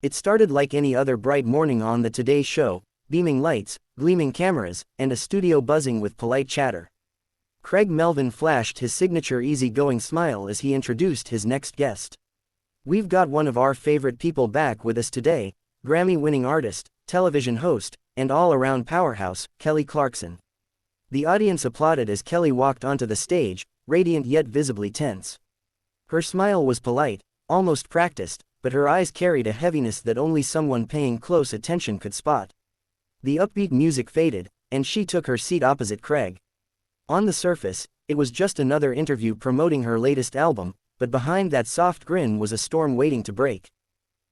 It started like any other bright morning on the Today Show, beaming lights, gleaming cameras, and a studio buzzing with polite chatter. Craig Melvin flashed his signature easy-going smile as he introduced his next guest. We've got one of our favorite people back with us today, Grammy-winning artist, television host, and all-around powerhouse, Kelly Clarkson. The audience applauded as Kelly walked onto the stage, radiant yet visibly tense. Her smile was polite, almost practiced, but her eyes carried a heaviness that only someone paying close attention could spot. The upbeat music faded, and she took her seat opposite Craig. On the surface, it was just another interview promoting her latest album, but behind that soft grin was a storm waiting to break.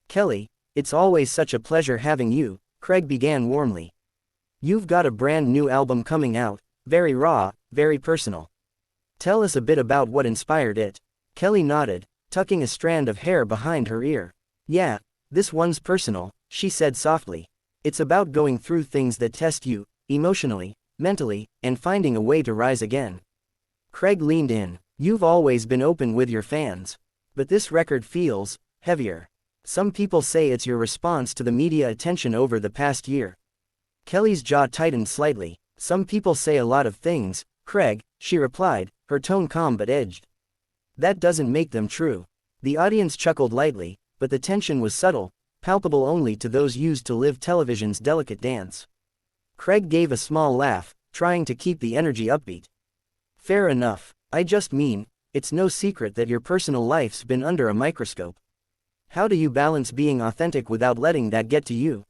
Kelly, it's always such a pleasure having you, Craig began warmly. You've got a brand new album coming out, very raw, very personal. Tell us a bit about what inspired it. Kelly nodded, tucking a strand of hair behind her ear. Yeah, this one's personal, she said softly. It's about going through things that test you, emotionally, mentally, and finding a way to rise again. Craig leaned in. You've always been open with your fans. But this record feels heavier. Some people say it's your response to the media attention over the past year. Kelly's jaw tightened slightly. Some people say a lot of things, Craig, she replied, her tone calm but edged. That doesn't make them true. The audience chuckled lightly, but the tension was subtle, palpable only to those used to live television's delicate dance. Craig gave a small laugh, trying to keep the energy upbeat. Fair enough. I just mean, it's no secret that your personal life's been under a microscope. How do you balance being authentic without letting that get to you?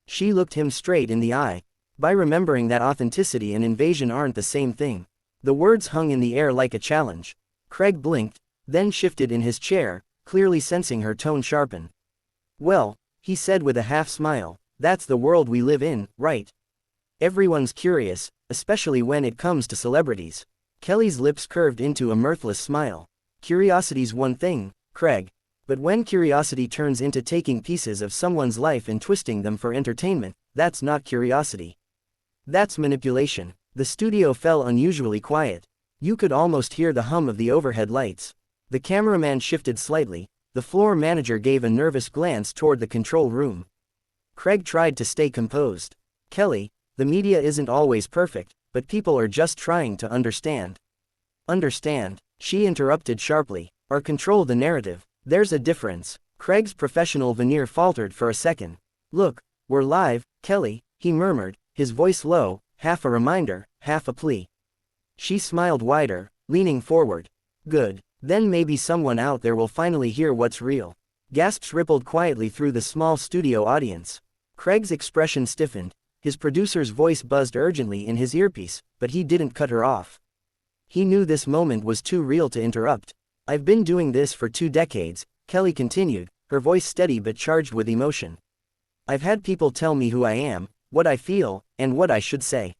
She looked him straight in the eye. By remembering that authenticity and invasion aren't the same thing. The words hung in the air like a challenge. Craig blinked, then shifted in his chair, clearly sensing her tone sharpen. Well, he said with a half smile, that's the world we live in, right? Everyone's curious, especially when it comes to celebrities. Kelly's lips curved into a mirthless smile. Curiosity's one thing, Craig. But when curiosity turns into taking pieces of someone's life and twisting them for entertainment, that's not curiosity. That's manipulation. The studio fell unusually quiet. You could almost hear the hum of the overhead lights. The cameraman shifted slightly. The floor manager gave a nervous glance toward the control room. Craig tried to stay composed. Kelly, the media isn't always perfect, but people are just trying to understand. Understand, she interrupted sharply, or control the narrative. There's a difference. Craig's professional veneer faltered for a second. Look, we're live, Kelly, he murmured, his voice low, half a reminder, half a plea. She smiled wider, leaning forward. Good, then maybe someone out there will finally hear what's real. Gasps rippled quietly through the small studio audience. Craig's expression stiffened. His producer's voice buzzed urgently in his earpiece, but he didn't cut her off. He knew this moment was too real to interrupt. I've been doing this for 2 decades, Kelly continued, her voice steady but charged with emotion. I've had people tell me who I am, what I feel, and what I should say.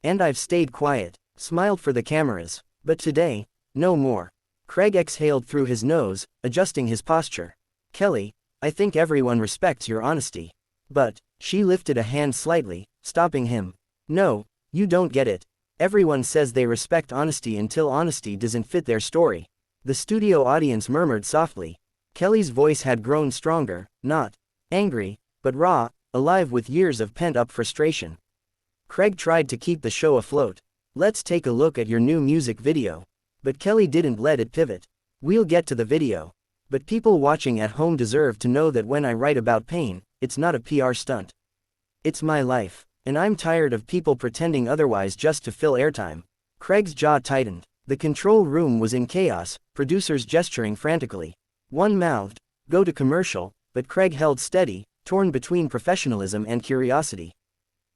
And I've stayed quiet, smiled for the cameras, but today, no more. Craig exhaled through his nose, adjusting his posture. Kelly, I think everyone respects your honesty. But, she lifted a hand slightly, stopping him. No, you don't get it. Everyone says they respect honesty until honesty doesn't fit their story. The studio audience murmured softly. Kelly's voice had grown stronger, not angry, but raw, alive with years of pent-up frustration. Craig tried to keep the show afloat. Let's take a look at your new music video. But Kelly didn't let it pivot. We'll get to the video. But people watching at home deserve to know that when I write about pain, it's not a PR stunt. It's my life, and I'm tired of people pretending otherwise just to fill airtime. Craig's jaw tightened. The control room was in chaos, producers gesturing frantically. One mouthed, go to commercial, but Craig held steady, torn between professionalism and curiosity.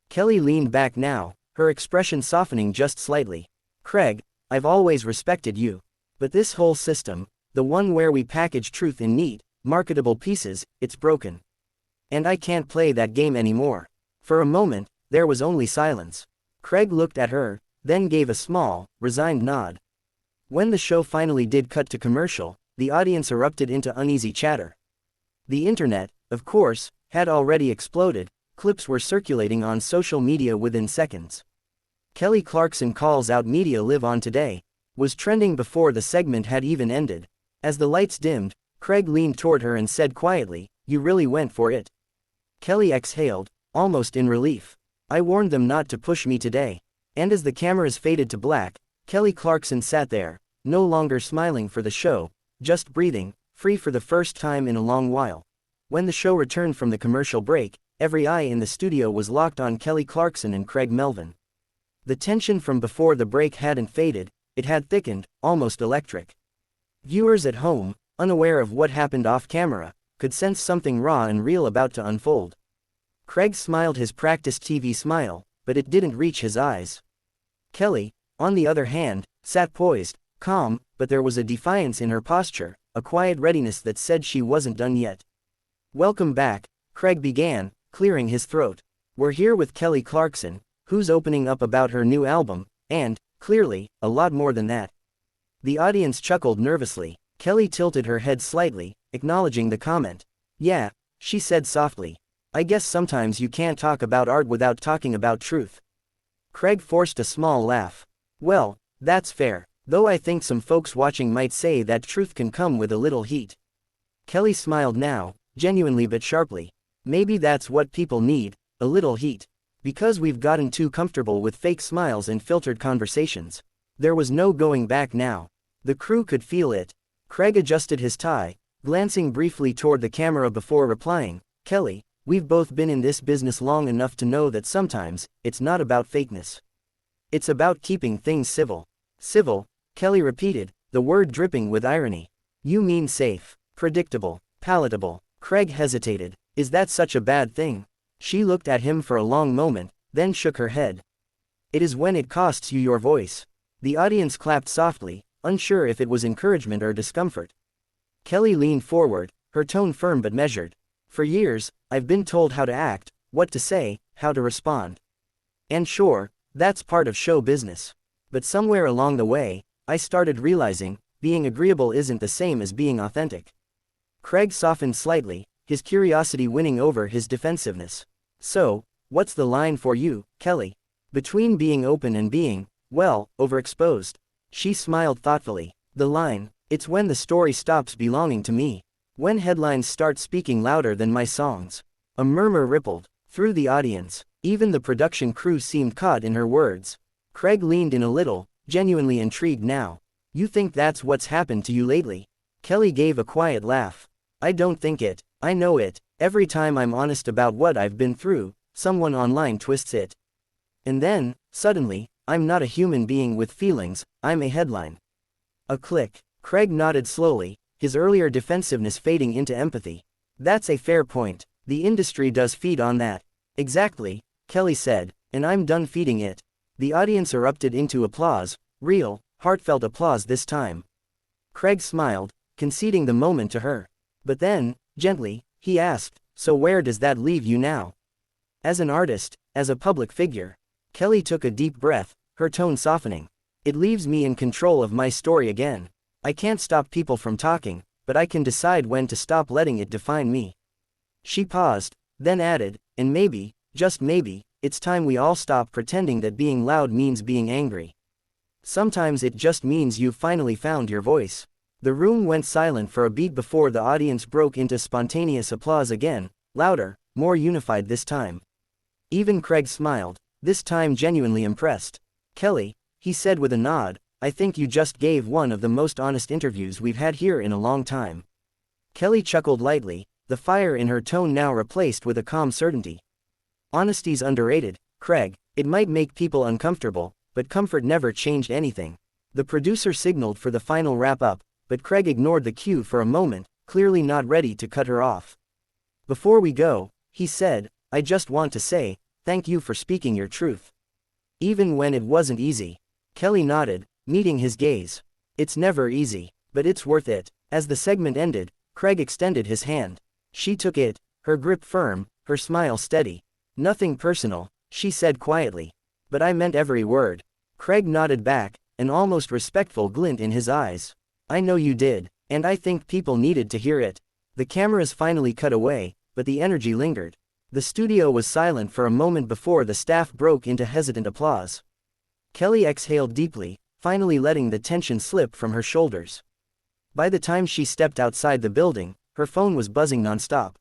Kelly leaned back now, her expression softening just slightly. Craig, I've always respected you. But this whole system, the one where we package truth in neat, marketable pieces, it's broken. And I can't play that game anymore. For a moment, there was only silence. Craig looked at her, then gave a small, resigned nod. When the show finally did cut to commercial, the audience erupted into uneasy chatter. The internet, of course, had already exploded. Clips were circulating on social media within seconds. Kelly Clarkson calls out media live on today, was trending before the segment had even ended. As the lights dimmed, Craig leaned toward her and said quietly, You really went for it. Kelly exhaled, almost in relief. I warned them not to push me today. And as the cameras faded to black, Kelly Clarkson sat there, no longer smiling for the show, just breathing, free for the first time in a long while. When the show returned from the commercial break, every eye in the studio was locked on Kelly Clarkson and Craig Melvin. The tension from before the break hadn't faded, it had thickened, almost electric. Viewers at home, unaware of what happened off-camera, could sense something raw and real about to unfold. Craig smiled his practiced TV smile, but it didn't reach his eyes. Kelly, on the other hand, sat poised, calm, but there was a defiance in her posture, a quiet readiness that said she wasn't done yet. Welcome back, Craig began, clearing his throat. We're here with Kelly Clarkson, who's opening up about her new album, and, clearly, a lot more than that. The audience chuckled nervously. Kelly tilted her head slightly, acknowledging the comment. Yeah, she said softly. I guess sometimes you can't talk about art without talking about truth. Craig forced a small laugh. Well, that's fair, though I think some folks watching might say that truth can come with a little heat. Kelly smiled now, genuinely but sharply. Maybe that's what people need, a little heat. Because we've gotten too comfortable with fake smiles and filtered conversations. There was no going back now. The crew could feel it. Craig adjusted his tie, glancing briefly toward the camera before replying, Kelly, we've both been in this business long enough to know that sometimes, it's not about fakeness. It's about keeping things civil. Civil, Kelly repeated, the word dripping with irony. You mean safe, predictable, palatable. Craig hesitated. Is that such a bad thing? She looked at him for a long moment, then shook her head. It is when it costs you your voice. The audience clapped softly, unsure if it was encouragement or discomfort. Kelly leaned forward, her tone firm but measured. For years, I've been told how to act, what to say, how to respond. And sure, that's part of show business. But somewhere along the way, I started realizing, being agreeable isn't the same as being authentic. Craig softened slightly, his curiosity winning over his defensiveness. So, what's the line for you, Kelly? Between being open and being, well, overexposed. She smiled thoughtfully. The line, it's when the story stops belonging to me. When headlines start speaking louder than my songs. A murmur rippled through the audience. Even the production crew seemed caught in her words. Craig leaned in a little, genuinely intrigued now. You think that's what's happened to you lately? Kelly gave a quiet laugh. I don't think it. I know it. Every time I'm honest about what I've been through, someone online twists it. And then, suddenly, I'm not a human being with feelings, I'm a headline. A click. Craig nodded slowly, his earlier defensiveness fading into empathy. That's a fair point. The industry does feed on that. Exactly, Kelly said, and I'm done feeding it. The audience erupted into applause, real, heartfelt applause this time. Craig smiled, conceding the moment to her. But then, gently, he asked, so where does that leave you now? As an artist, as a public figure. Kelly took a deep breath, her tone softening. It leaves me in control of my story again. I can't stop people from talking, but I can decide when to stop letting it define me. She paused, then added, and maybe, just maybe, it's time we all stop pretending that being loud means being angry. Sometimes it just means you've finally found your voice. The room went silent for a beat before the audience broke into spontaneous applause again, louder, more unified this time. Even Craig smiled, this time genuinely impressed. Kelly, he said with a nod, I think you just gave one of the most honest interviews we've had here in a long time. Kelly chuckled lightly, the fire in her tone now replaced with a calm certainty. Honesty's underrated, Craig. It might make people uncomfortable, but comfort never changed anything. The producer signaled for the final wrap-up, but Craig ignored the cue for a moment, clearly not ready to cut her off. Before we go, he said, I just want to say, thank you for speaking your truth. Even when it wasn't easy. Kelly nodded, meeting his gaze. It's never easy, but it's worth it. As the segment ended, Craig extended his hand. She took it, her grip firm, her smile steady. Nothing personal, she said quietly. But I meant every word. Craig nodded back, an almost respectful glint in his eyes. I know you did, and I think people needed to hear it. The cameras finally cut away, but the energy lingered. The studio was silent for a moment before the staff broke into hesitant applause. Kelly exhaled deeply, finally letting the tension slip from her shoulders. By the time she stepped outside the building, her phone was buzzing nonstop.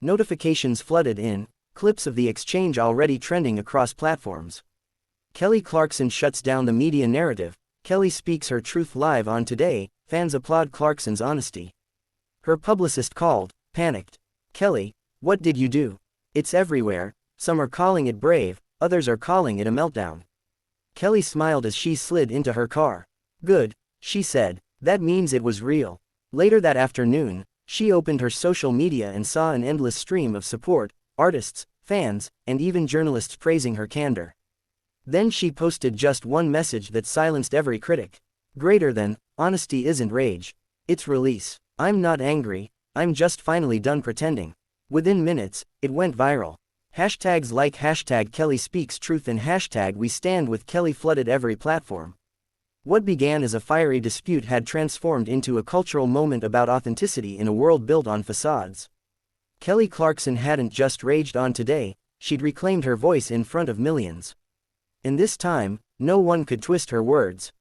Notifications flooded in, clips of the exchange already trending across platforms. Kelly Clarkson shuts down the media narrative. Kelly speaks her truth live on Today. Fans applaud Clarkson's honesty. Her publicist called, panicked. Kelly, what did you do? It's everywhere. Some are calling it brave, others are calling it a meltdown. Kelly smiled as she slid into her car. Good, she said, that means it was real. Later that afternoon, she opened her social media and saw an endless stream of support, artists, fans, and even journalists praising her candor. Then she posted just one message that silenced every critic. Greater than, honesty isn't rage. It's release. I'm not angry, I'm just finally done pretending. Within minutes, it went viral. Hashtags like hashtag Kelly Speaks Truth and hashtag We Stand With Kelly flooded every platform. What began as a fiery dispute had transformed into a cultural moment about authenticity in a world built on facades. Kelly Clarkson hadn't just raged on Today, she'd reclaimed her voice in front of millions. In this time, no one could twist her words.